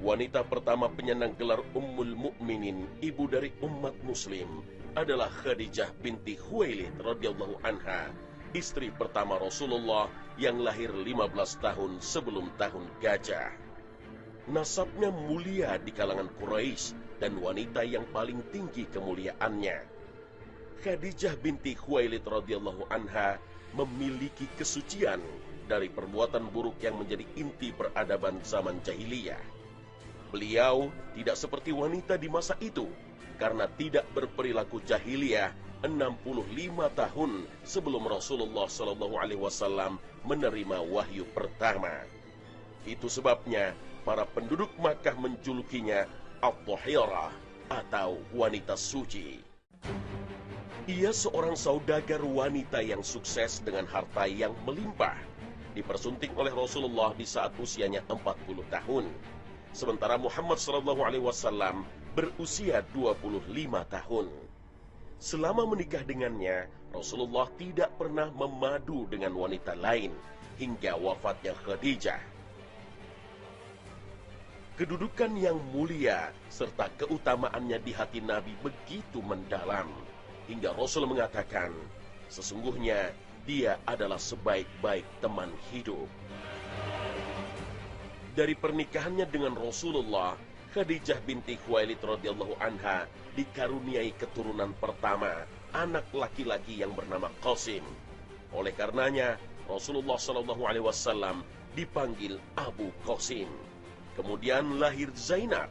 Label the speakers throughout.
Speaker 1: Wanita pertama penyandang gelar Ummul Mukminin, ibu dari umat muslim, adalah Khadijah binti Khuwailid radhiyallahu anha, istri pertama Rasulullah yang lahir 15 tahun sebelum tahun gajah. Nasabnya mulia di kalangan Quraisy dan wanita yang paling tinggi kemuliaannya. Khadijah binti Khuwailid radhiyallahu anha memiliki kesucian dari perbuatan buruk yang menjadi inti peradaban zaman jahiliyah. Beliau tidak seperti wanita di masa itu karena tidak berperilaku jahiliyah 65 tahun sebelum Rasulullah SAW menerima wahyu pertama. Itu sebabnya para penduduk Makkah menjulukinya At-Tahirah atau wanita suci. Ia seorang saudagar wanita yang sukses dengan harta yang melimpah, dipersunting oleh Rasulullah di saat usianya 40 tahun. Sementara Muhammad SAW berusia 25 tahun. Selama menikah dengannya, Rasulullah tidak pernah memadu dengan wanita lain hingga wafatnya Khadijah. Kedudukan yang mulia serta keutamaannya di hati Nabi begitu mendalam, hingga Rasul mengatakan, sesungguhnya dia adalah sebaik-baik teman hidup. Dari pernikahannya dengan Rasulullah, Khadijah binti Khuwailid radhiyallahu anha dikaruniai keturunan pertama, anak laki-laki yang bernama Qasim. Oleh karenanya, Rasulullah SAW dipanggil Abu Qasim. Kemudian lahir Zainab,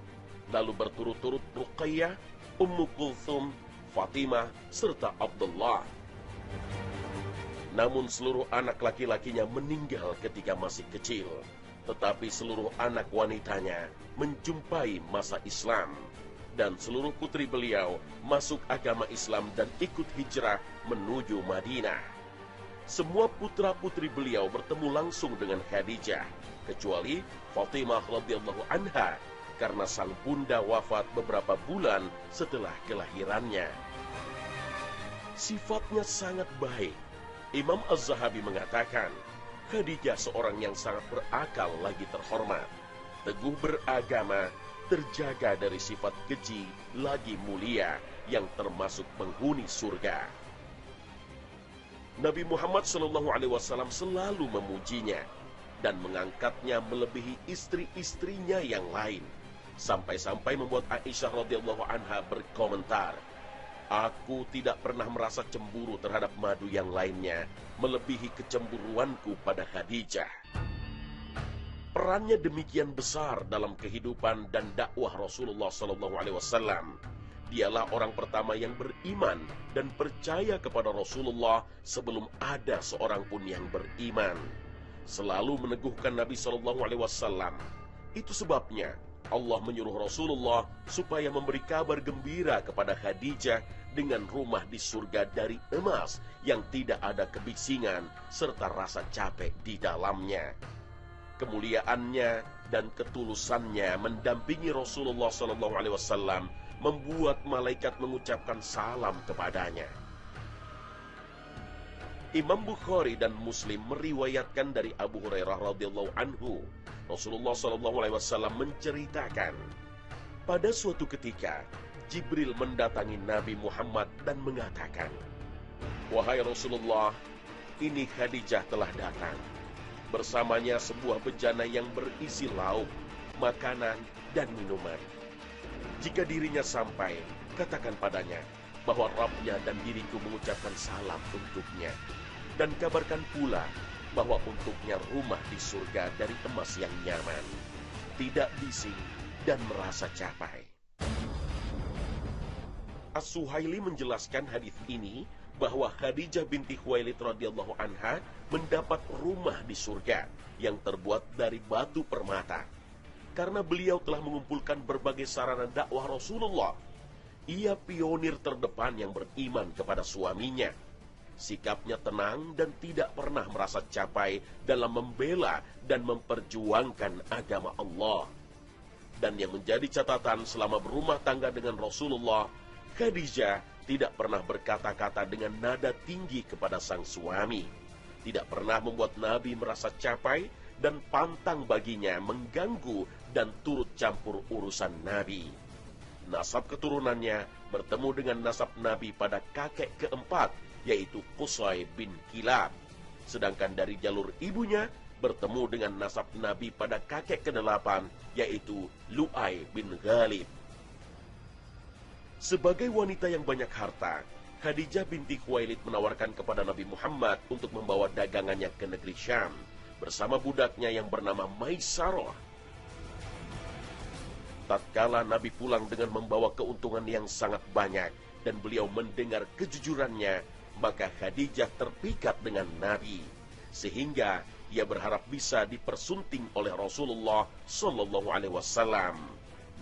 Speaker 1: lalu berturut-turut Ruqayyah, Ummu Kulthum, Fatimah, serta Abdullah. Namun seluruh anak laki-lakinya meninggal ketika masih kecil. Tetapi seluruh anak wanitanya menjumpai masa Islam, dan seluruh putri beliau masuk agama Islam dan ikut hijrah menuju Madinah. Semua putra-putri beliau bertemu langsung dengan Khadijah, kecuali Fatimah radhiyallahu anha, karena sang bunda wafat beberapa bulan setelah kelahirannya. Sifatnya sangat baik. Imam Az-Zahabi mengatakan, Khadijah seorang yang sangat berakal lagi terhormat, teguh beragama, terjaga dari sifat keji lagi mulia yang termasuk penghuni surga. Nabi Muhammad SAW selalu memujinya dan mengangkatnya melebihi istri-istrinya yang lain, sampai-sampai membuat Aisyah radhiyallahu anha berkomentar, "Aku tidak pernah merasa cemburu terhadap madu yang lainnya melebihi kecemburuanku pada Khadijah." Perannya demikian besar dalam kehidupan dan dakwah Rasulullah SAW. Dialah orang pertama yang beriman dan percaya kepada Rasulullah sebelum ada seorang pun yang beriman. Selalu meneguhkan Nabi SAW. Itu sebabnya Allah menyuruh Rasulullah supaya memberi kabar gembira kepada Khadijah dengan rumah di surga dari emas yang tidak ada kebisingan serta rasa capek di dalamnya. Kemuliaannya dan ketulusannya mendampingi Rasulullah SAW membuat malaikat mengucapkan salam kepadanya. Imam Bukhari dan Muslim meriwayatkan dari Abu Hurairah radhiyallahu anhu, Rasulullah SAW menceritakan, pada suatu ketika Jibril mendatangi Nabi Muhammad dan mengatakan, "Wahai Rasulullah, ini Khadijah telah datang. Bersamanya sebuah bejana yang berisi lauk, makanan, dan minuman. Jika dirinya sampai, katakan padanya bahwa Rabbnya dan diriku mengucapkan salam untuknya. Dan kabarkan pula bahwa untuknya rumah di surga dari emas yang nyaman, tidak bising dan merasa capai." As-Suhaili menjelaskan hadis ini bahwa Khadijah binti Khuwailid radhiyallahu anha mendapat rumah di surga yang terbuat dari batu permata. Karena beliau telah mengumpulkan berbagai sarana dakwah Rasulullah, ia pionir terdepan yang beriman kepada suaminya. Sikapnya tenang dan tidak pernah merasa capai dalam membela dan memperjuangkan agama Allah. Dan yang menjadi catatan selama berumah tangga dengan Rasulullah, Khadijah tidak pernah berkata-kata dengan nada tinggi kepada sang suami, tidak pernah membuat Nabi merasa capai, dan pantang baginya mengganggu dan turut campur urusan Nabi. Nasab keturunannya bertemu dengan nasab Nabi pada kakek keempat, yaitu Qusay bin Kilab. Sedangkan dari jalur ibunya bertemu dengan nasab Nabi pada kakek ke-8, yaitu Lu'ay bin Ghalib. Sebagai wanita yang banyak harta, Khadijah binti Khuwailid menawarkan kepada Nabi Muhammad untuk membawa dagangannya ke negeri Syam bersama budaknya yang bernama Maisarah. Tatkala Nabi pulang dengan membawa keuntungan yang sangat banyak dan beliau mendengar kejujurannya, maka Khadijah terpikat dengan Nabi, sehingga ia berharap bisa dipersunting oleh Rasulullah Shallallahu Alaihi Wasallam.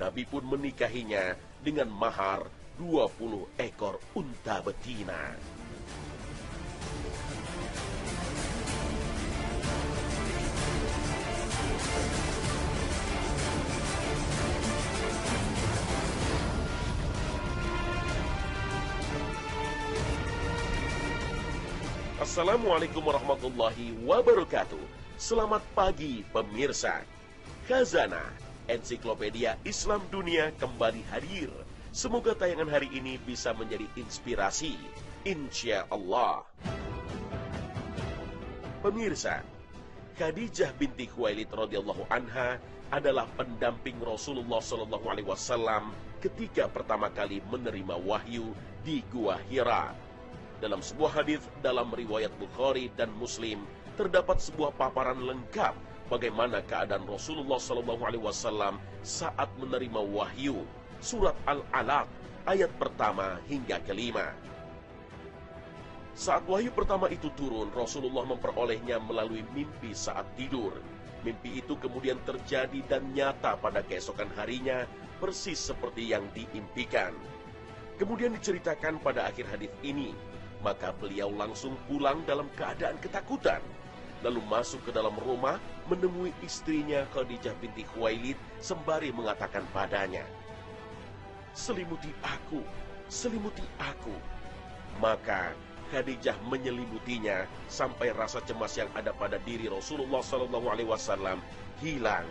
Speaker 1: Nabi pun menikahinya dengan mahar 20 ekor unta betina. Assalamualaikum warahmatullahi wabarakatuh. Selamat pagi pemirsa. Khazanah, ensiklopedia Islam dunia kembali hadir. Semoga tayangan hari ini bisa menjadi inspirasi, insya Allah. Pemirsa, Khadijah binti Khuwailid radhiyallahu anha adalah pendamping Rasulullah Shallallahu Alaihi Wasallam ketika pertama kali menerima wahyu di Gua Hira. Dalam sebuah hadis dalam riwayat Bukhari dan Muslim terdapat sebuah paparan lengkap bagaimana keadaan Rasulullah Shallallahu Alaihi Wasallam saat menerima wahyu. Surat Al-Alaq ayat pertama hingga kelima. Saat wahyu pertama itu turun, Rasulullah memperolehnya melalui mimpi saat tidur. Mimpi itu kemudian terjadi dan nyata pada keesokan harinya, persis seperti yang diimpikan. Kemudian diceritakan pada akhir hadis ini, maka beliau langsung pulang dalam keadaan ketakutan, lalu masuk ke dalam rumah menemui istrinya Khadijah binti Khuwailid sembari mengatakan padanya, "Selimuti aku, selimuti aku." Maka Khadijah menyelimutinya sampai rasa cemas yang ada pada diri Rasulullah SAW hilang.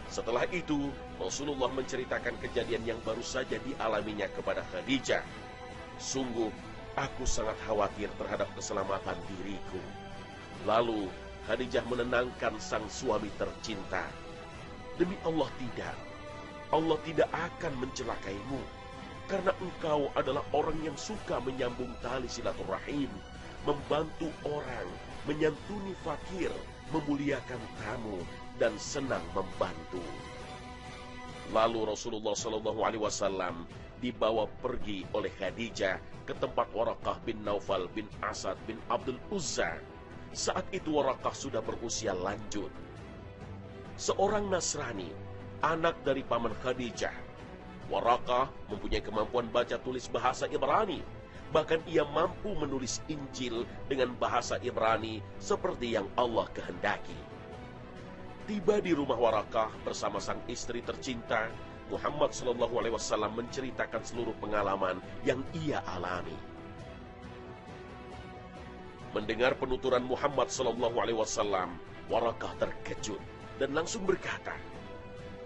Speaker 1: Setelah itu, Rasulullah menceritakan kejadian yang baru saja dialaminya kepada Khadijah. "Sungguh, aku sangat khawatir terhadap keselamatan diriku." Lalu Khadijah menenangkan sang suami tercinta. "Demi Allah tidak. Allah tidak akan mencelakaimu, karena engkau adalah orang yang suka menyambung tali silaturahim, membantu orang, menyantuni fakir, memuliakan tamu, dan senang membantu." Lalu Rasulullah SAW dibawa pergi oleh Khadijah ke tempat Waraqah bin Naufal bin Asad bin Abdul Uzza. Saat itu Waraqah sudah berusia lanjut. Seorang Nasrani, anak dari paman Khadijah. Waraqah mempunyai kemampuan baca tulis bahasa Ibrani. Bahkan ia mampu menulis Injil dengan bahasa Ibrani seperti yang Allah kehendaki. Tiba di rumah Waraqah bersama sang istri tercinta, Muhammad SAW menceritakan seluruh pengalaman yang ia alami. Mendengar penuturan Muhammad SAW, Waraqah terkejut dan langsung berkata,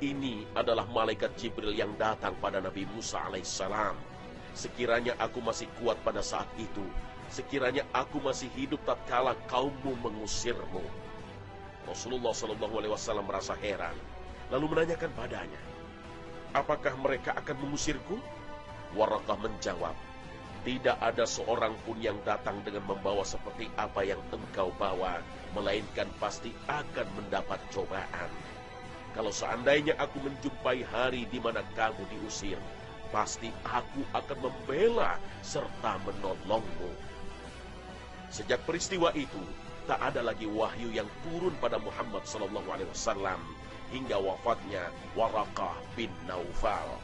Speaker 1: "Ini adalah malaikat Jibril yang datang pada Nabi Musa alaihissalam. Sekiranya aku masih kuat pada saat itu, sekiranya aku masih hidup tatkala kaummu mengusirmu." Rasulullah SAW merasa heran, lalu menanyakan padanya, "Apakah mereka akan mengusirku?" Waraqah menjawab, "Tidak ada seorang pun yang datang dengan membawa seperti apa yang engkau bawa, melainkan pasti akan mendapat cobaan. Kalau seandainya aku menjumpai hari di mana kamu diusir, pasti aku akan membela serta menolongmu." Sejak peristiwa itu, tak ada lagi wahyu yang turun pada Muhammad SAW hingga wafatnya Waraqah bin Naufal.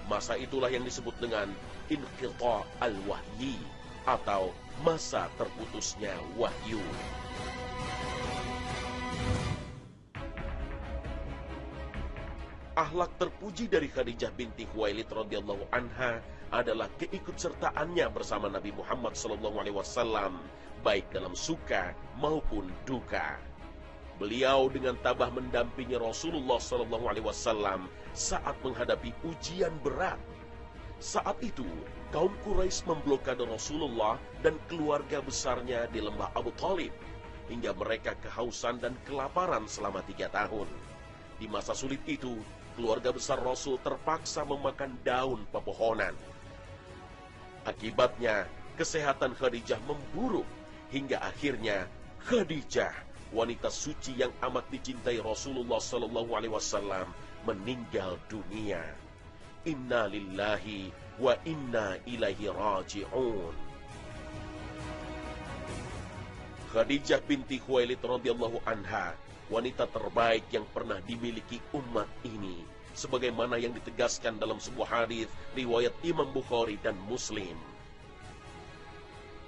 Speaker 1: Masa itulah yang disebut dengan inqita' al-wahyi atau masa terputusnya wahyu. Akhlak terpuji dari Khadijah binti Khuwailid radhiyallahu anha adalah keikutsertaannya bersama Nabi Muhammad SAW, baik dalam suka maupun duka. Beliau dengan tabah mendampingi Rasulullah SAW saat menghadapi ujian berat. Saat itu, kaum Quraisy memblokade Rasulullah dan keluarga besarnya di lembah Abu Thalib, hingga mereka kehausan dan kelaparan selama 3 tahun. Di masa sulit itu, keluarga besar Rasul terpaksa memakan daun pepohonan. Akibatnya, kesehatan Khadijah memburuk, hingga akhirnya Khadijah, wanita suci yang amat dicintai Rasulullah SAW, meninggal dunia. Inna lillahi wa inna ilaihi raji'un. Khadijah binti Khuwailid radhiyallahu anha, wanita terbaik yang pernah dimiliki umat ini, sebagaimana yang ditegaskan dalam sebuah hadis riwayat Imam Bukhari dan Muslim.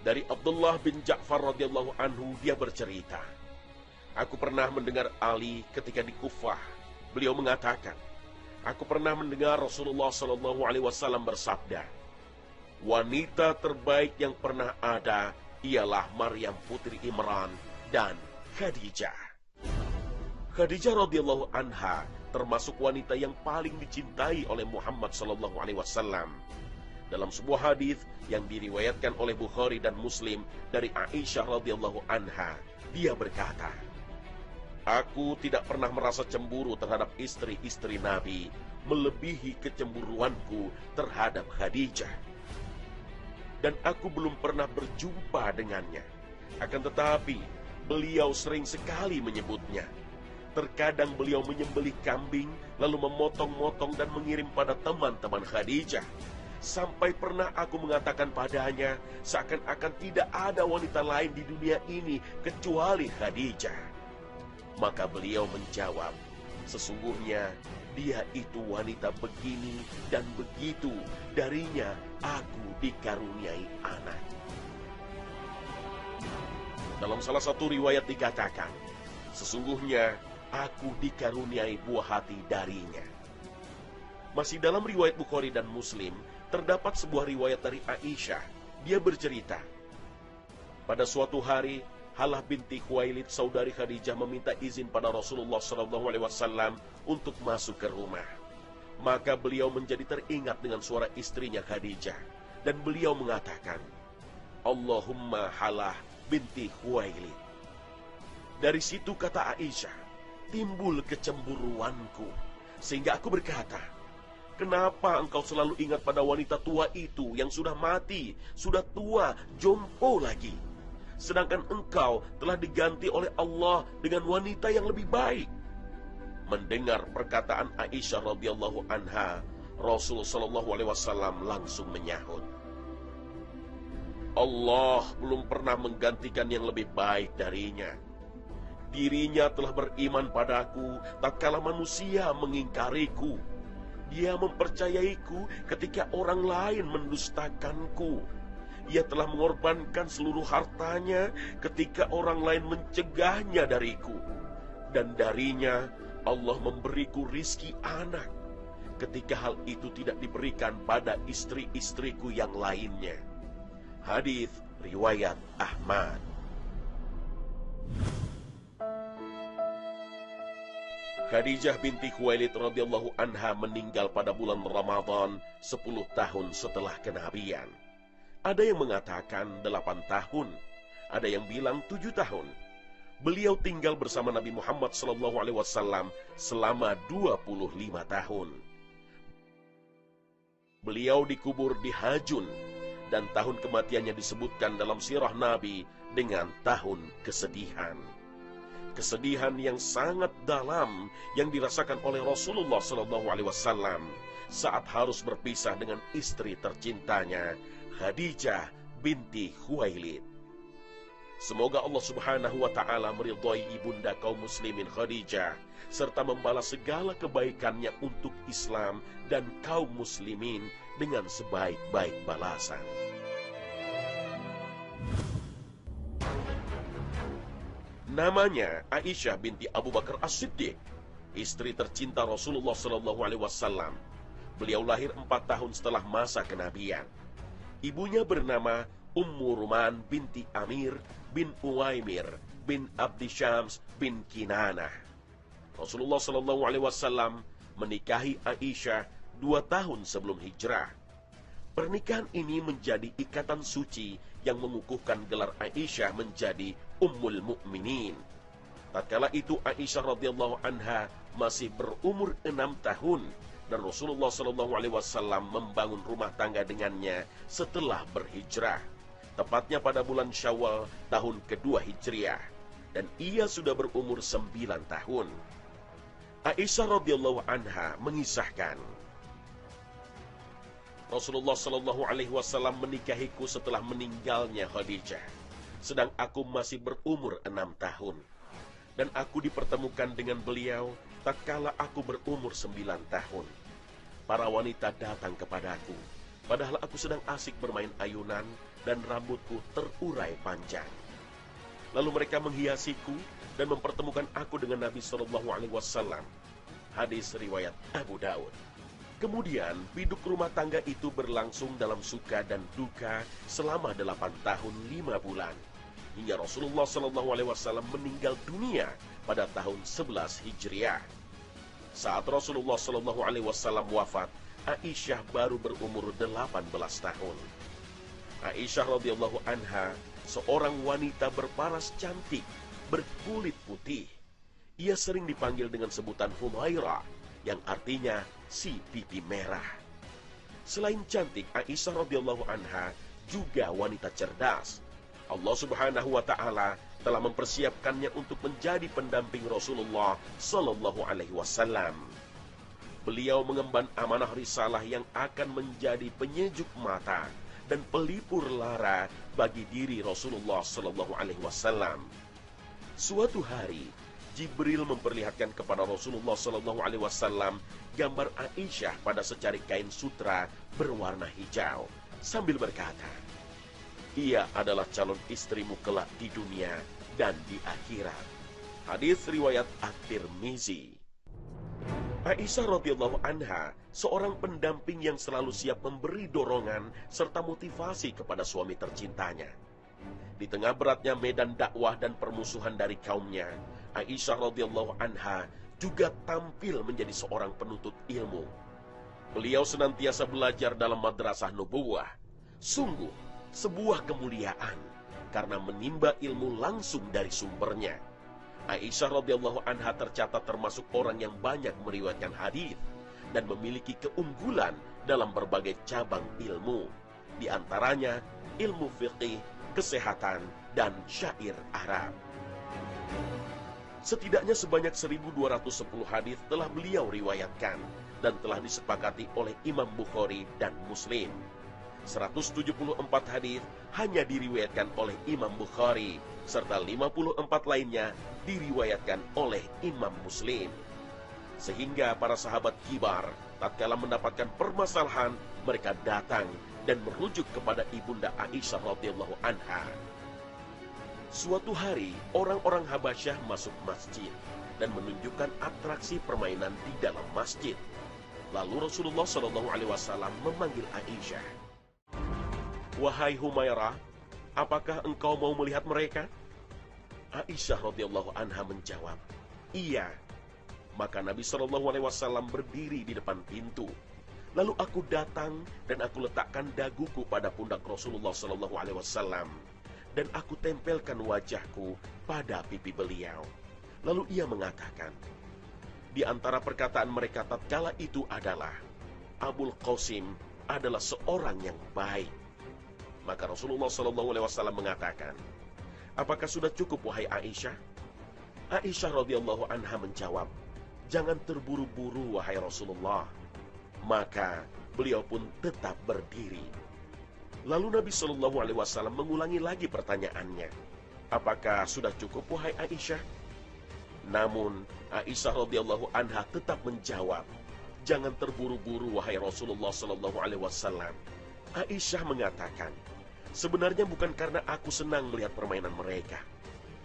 Speaker 1: Dari Abdullah bin Ja'far radhiyallahu anhu, dia bercerita, aku pernah mendengar Ali ketika di Kufah. Beliau mengatakan, aku pernah mendengar Rasulullah SAW bersabda, wanita terbaik yang pernah ada ialah Maryam putri Imran dan Khadijah. Khadijah radhiyallahu anha termasuk wanita yang paling dicintai oleh Muhammad SAW. Dalam sebuah hadis yang diriwayatkan oleh Bukhari dan Muslim dari Aisyah radhiyallahu anha, dia berkata, aku tidak pernah merasa cemburu terhadap istri-istri Nabi melebihi kecemburuanku terhadap Khadijah. Dan aku belum pernah berjumpa dengannya. Akan tetapi, beliau sering sekali menyebutnya. Terkadang beliau menyembelih kambing, lalu memotong-motong dan mengirim pada teman-teman Khadijah. Sampai pernah aku mengatakan padanya, seakan-akan tidak ada wanita lain di dunia ini kecuali Khadijah. Maka beliau menjawab, sesungguhnya dia itu wanita begini dan begitu, darinya aku dikaruniai anak. Dalam salah satu riwayat dikatakan, sesungguhnya aku dikaruniai buah hati darinya. Masih dalam riwayat Bukhari dan Muslim, terdapat sebuah riwayat dari Aisyah. Dia bercerita, pada suatu hari, Halah binti Khuwailid, saudari Khadijah, meminta izin pada Rasulullah SAW untuk masuk ke rumah. Maka beliau menjadi teringat dengan suara istrinya Khadijah, dan beliau mengatakan, Allahumma Halah binti Khuwailid. Dari situ, kata Aisyah, timbul kecemburuanku, sehingga aku berkata, kenapa engkau selalu ingat pada wanita tua itu yang sudah mati, sudah tua, jompo lagi? Sedangkan engkau telah diganti oleh Allah dengan wanita yang lebih baik. Mendengar perkataan Aisyah radhiyallahu anha, Rasul sallallahu alaihi wasallam langsung menyahut, Allah belum pernah menggantikan yang lebih baik darinya. Dirinya telah beriman padaku tatkala manusia mengingkariku. Dia mempercayaiku ketika orang lain mendustakanku. Ia telah mengorbankan seluruh hartanya ketika orang lain mencegahnya dariku. Dan darinya Allah memberiku rizki anak ketika hal itu tidak diberikan pada istri-istriku yang lainnya. Hadis riwayat Ahmad. Khadijah binti Khuwailid radhiyallahu anha meninggal pada bulan Ramadan 10 tahun setelah kenabian. Ada yang mengatakan 8 tahun, ada yang bilang 7 tahun. Beliau tinggal bersama Nabi Muhammad SAW selama 25 tahun. Beliau dikubur di Hajun, dan tahun kematiannya disebutkan dalam sirah Nabi dengan tahun kesedihan. Kesedihan yang sangat dalam yang dirasakan oleh Rasulullah SAW saat harus berpisah dengan istri tercintanya, Khadijah binti Khuwailid. Semoga Allah Subhanahu wa Ta'ala meridhai ibunda kaum muslimin Khadijah, serta membalas segala kebaikannya untuk Islam dan kaum muslimin dengan sebaik-baik balasan. Namanya Aisyah binti Abu Bakar As-Siddiq, istri tercinta Rasulullah SAW. Beliau lahir 4 tahun setelah masa kenabian. Ibunya bernama Ummu Ruman binti Amir bin Uwaimir bin Abdi Syams bin Kinanah. Rasulullah Shallallahu Alaihi Wasallam menikahi Aisyah 2 tahun sebelum hijrah. Pernikahan ini menjadi ikatan suci yang mengukuhkan gelar Aisyah menjadi Ummul Mukminin. Tatkala itu Aisyah radhiyallahu anha masih berumur 6 tahun dan Rasulullah Shallallahu Alaihi Wasallam membangun rumah tangga dengannya setelah berhijrah, tepatnya pada bulan Syawal tahun kedua Hijriah, dan ia sudah berumur 9 tahun. Aisyah radhiyallahu anha mengisahkan, Rasulullah Shallallahu Alaihi Wasallam menikahiku setelah meninggalnya Khadijah, sedang aku masih berumur 6 tahun. Dan aku dipertemukan dengan beliau tatkala aku berumur 9 tahun. Para wanita datang kepadaku, padahal aku sedang asik bermain ayunan dan rambutku terurai panjang. Lalu mereka menghiasiku dan mempertemukan aku dengan Nabi Shallallahu Alaihi Wasallam. Hadis riwayat Abu Daud. Kemudian biduk rumah tangga itu berlangsung dalam suka dan duka selama 8 tahun 5 bulan. Hingga Rasulullah Shallallahu Alaihi Wasallam meninggal dunia pada tahun 11 Hijriah. Saat Rasulullah Shallallahu Alaihi Wasallam wafat, Aisyah baru berumur 18 tahun. Aisyah radhiyallahu anha seorang wanita berparas cantik, berkulit putih. Ia sering dipanggil dengan sebutan Humaira, yang artinya si pipi merah. Selain cantik, Aisyah radhiyallahu anha juga wanita cerdas. Allah Subhanahu wa Ta'ala telah mempersiapkannya untuk menjadi pendamping Rasulullah Sallallahu Alaihi Wasallam. Beliau mengemban amanah risalah yang akan menjadi penyejuk mata dan pelipur lara bagi diri Rasulullah Sallallahu Alaihi Wasallam. Suatu hari, Jibril memperlihatkan kepada Rasulullah Sallallahu Alaihi Wasallam gambar Aisyah pada secari kain sutra berwarna hijau, sambil berkata, ia adalah calon istrimu kelak di dunia dan di akhirat. Hadis riwayat At-Tirmizi. Aisyah radhiyallahu anha seorang pendamping yang selalu siap memberi dorongan serta motivasi kepada suami tercintanya. Di tengah beratnya medan dakwah dan permusuhan dari kaumnya, Aisyah radhiyallahu anha juga tampil menjadi seorang penuntut ilmu. Beliau senantiasa belajar dalam madrasah nubuwah. Sungguh sebuah kemuliaan karena menimba ilmu langsung dari sumbernya. Aisyah radhiyallahu anha tercatat termasuk orang yang banyak meriwayatkan hadis dan memiliki keunggulan dalam berbagai cabang ilmu, di antaranya ilmu fiqih, kesehatan, dan syair Arab. Setidaknya sebanyak 1210 hadis telah beliau riwayatkan dan telah disepakati oleh Imam Bukhari dan Muslim. 174 hadis hanya diriwayatkan oleh Imam Bukhari, serta 54 lainnya diriwayatkan oleh Imam Muslim. Sehingga para sahabat kibar, tatkala mendapatkan permasalahan, mereka datang dan merujuk kepada ibunda Aisyah radhiyallahu anha. Suatu hari, orang-orang Habasyah masuk masjid dan menunjukkan atraksi permainan di dalam masjid. Lalu Rasulullah Shallallahu Alaihi Wasallam memanggil Aisyah. Wahai Humairah, apakah engkau mau melihat mereka? Aisyah radhiyallahu anha menjawab, iya. Maka Nabi Shallallahu Alaihi Wasallam berdiri di depan pintu. Lalu aku datang dan aku letakkan daguku pada pundak Rasulullah Shallallahu Alaihi Wasallam dan aku tempelkan wajahku pada pipi beliau. Lalu ia mengatakan, di antara perkataan mereka tatkala itu adalah, Abul Qasim adalah seorang yang baik. Maka Rasulullah Shallallahu Alaihi Wasallam mengatakan, apakah sudah cukup wahai Aisyah? Aisyah radhiyallahu anha menjawab, jangan terburu-buru wahai Rasulullah. Maka beliau pun tetap berdiri. Lalu Nabi Shallallahu Alaihi Wasallam mengulangi lagi pertanyaannya, apakah sudah cukup wahai Aisyah? Namun Aisyah radhiyallahu anha tetap menjawab, jangan terburu-buru wahai Rasulullah Shallallahu Alaihi Wasallam. Aisyah mengatakan, sebenarnya bukan karena aku senang melihat permainan mereka,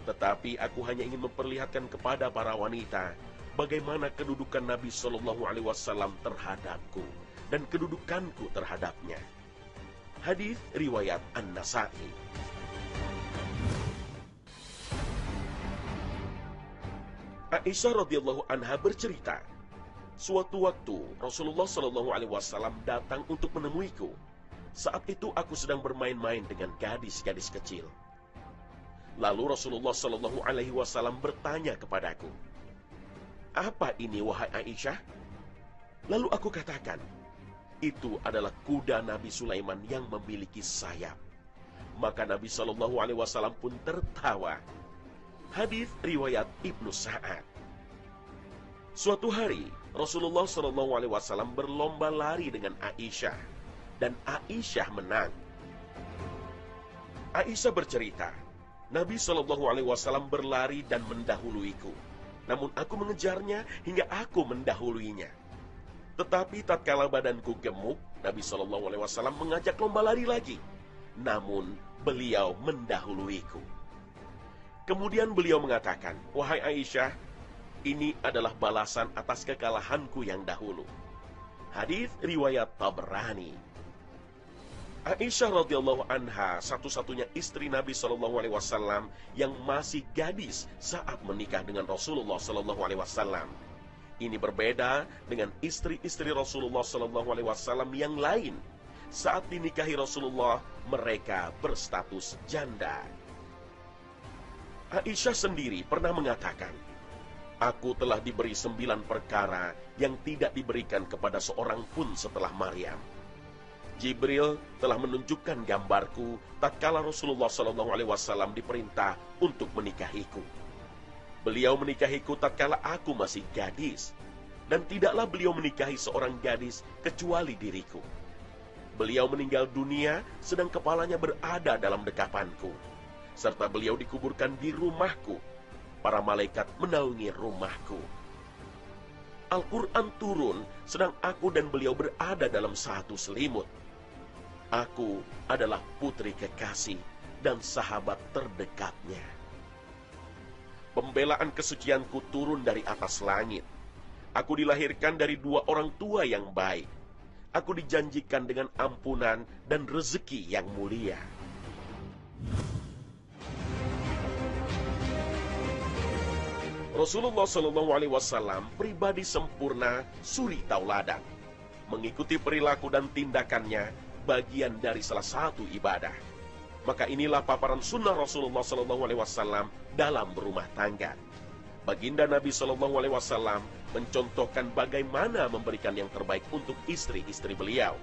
Speaker 1: tetapi aku hanya ingin memperlihatkan kepada para wanita bagaimana kedudukan Nabi Shallallahu Alaihi Wasallam terhadapku dan kedudukanku terhadapnya. Hadis riwayat An-Nasa'i. Aisyah radhiyallahu anha bercerita, suatu waktu Rasulullah Shallallahu Alaihi Wasallam datang untuk menemuiku. Saat itu aku sedang bermain-main dengan gadis-gadis kecil. Lalu Rasulullah Shallallahu Alaihi Wasallam bertanya kepadaku, "Apa ini wahai Aisyah?" Lalu aku katakan, "Itu adalah kuda Nabi Sulaiman yang memiliki sayap." Maka Nabi Shallallahu Alaihi Wasallam pun tertawa. Hadis riwayat Ibnu Sa'ad. Suatu hari Rasulullah Shallallahu Alaihi Wasallam berlomba lari dengan Aisyah, dan Aisyah menang. Aisyah bercerita, Nabi Shallallahu Alaihi Wasallam berlari dan mendahuluiku, namun aku mengejarnya hingga aku mendahuluinya. Tetapi tatkala badanku gemuk, Nabi Shallallahu Alaihi Wasallam mengajak lomba lari lagi, namun beliau mendahuluiku. Kemudian beliau mengatakan, "Wahai Aisyah, ini adalah balasan atas kekalahanku yang dahulu." Hadis riwayat Tabrani. Aisyah radhiyallahu anha satu-satunya istri Nabi Shallallahu Alaihi Wasallam yang masih gadis saat menikah dengan Rasulullah Shallallahu Alaihi Wasallam. Ini berbeda dengan istri-istri Rasulullah Shallallahu Alaihi Wasallam yang lain. Saat dinikahi Rasulullah, mereka berstatus janda. Aisyah sendiri pernah mengatakan, "Aku telah diberi 9 perkara yang tidak diberikan kepada seorang pun setelah Maryam. Jibril telah menunjukkan gambarku tatkala Rasulullah Shallallahu Alaihi Wasallam diperintah untuk menikahiku. Beliau menikahiku tatkala aku masih gadis, dan tidaklah beliau menikahi seorang gadis kecuali diriku. Beliau meninggal dunia sedang kepalanya berada dalam dekapanku, serta beliau dikuburkan di rumahku. Para malaikat menaungi rumahku. Al-Quran turun sedang aku dan beliau berada dalam satu selimut. Aku adalah putri kekasih dan sahabat terdekatnya. Pembelaan kesucianku turun dari atas langit. Aku dilahirkan dari 2 orang tua yang baik. Aku dijanjikan dengan ampunan dan rezeki yang mulia." Rasulullah Shallallahu Alaihi Wasallam pribadi sempurna, suri tauladan. Mengikuti perilaku dan tindakannya bagian dari salah satu ibadah. Maka inilah paparan sunnah Rasulullah Shallallahu Alaihi Wasallam dalam berumah tangga. Baginda Nabi Shallallahu Alaihi Wasallam mencontohkan bagaimana memberikan yang terbaik untuk istri-istri beliau.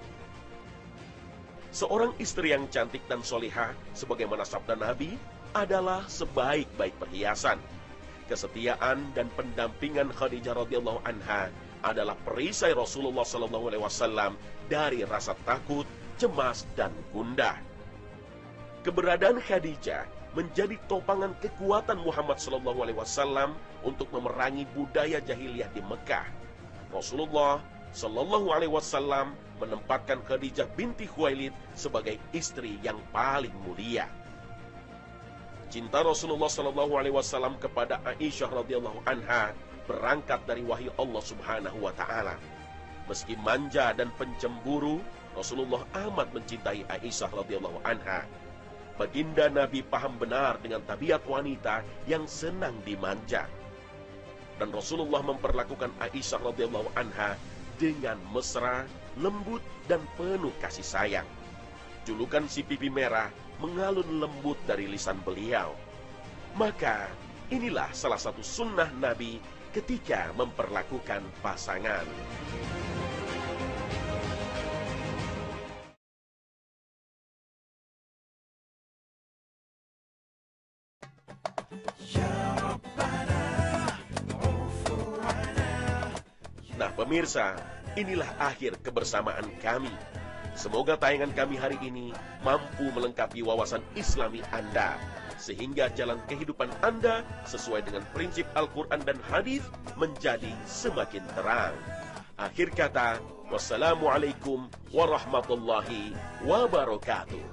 Speaker 1: Seorang istri yang cantik dan solihah, sebagaimana sabda Nabi, adalah sebaik-baik perhiasan. Kesetiaan dan pendampingan Khadijah radhiyallahu anha adalah perisai Rasulullah Shallallahu Alaihi Wasallam dari rasa takut, cemas, dan gundah. Keberadaan Khadijah menjadi topangan kekuatan Muhammad Shallallahu Alaihi Wasallam untuk memerangi budaya jahiliyah di Mekah. Rasulullah Shallallahu Alaihi Wasallam menempatkan Khadijah binti Khuwailid sebagai istri yang paling mulia. Cinta Rasulullah Shallallahu Alaihi Wasallam kepada Aisyah radhiyallahu anha berangkat dari wahyu Allah Subhanahu wa Ta'ala. Meski manja dan pencemburu, Rasulullah amat mencintai Aisyah radhiyallahu anha. Baginda Nabi paham benar dengan tabiat wanita yang senang dimanja, dan Rasulullah memperlakukan Aisyah radhiyallahu anha dengan mesra, lembut, dan penuh kasih sayang. Julukan si pipi merah mengalun lembut dari lisan beliau. Maka inilah salah satu sunnah Nabi ketika memperlakukan pasangan. Nah pemirsa, inilah akhir kebersamaan kami. Semoga tayangan kami hari ini mampu melengkapi wawasan Islami Anda, sehingga jalan kehidupan Anda sesuai dengan prinsip Al-Quran dan Hadis menjadi semakin terang. Akhir kata, wassalamualaikum warahmatullahi wabarakatuh.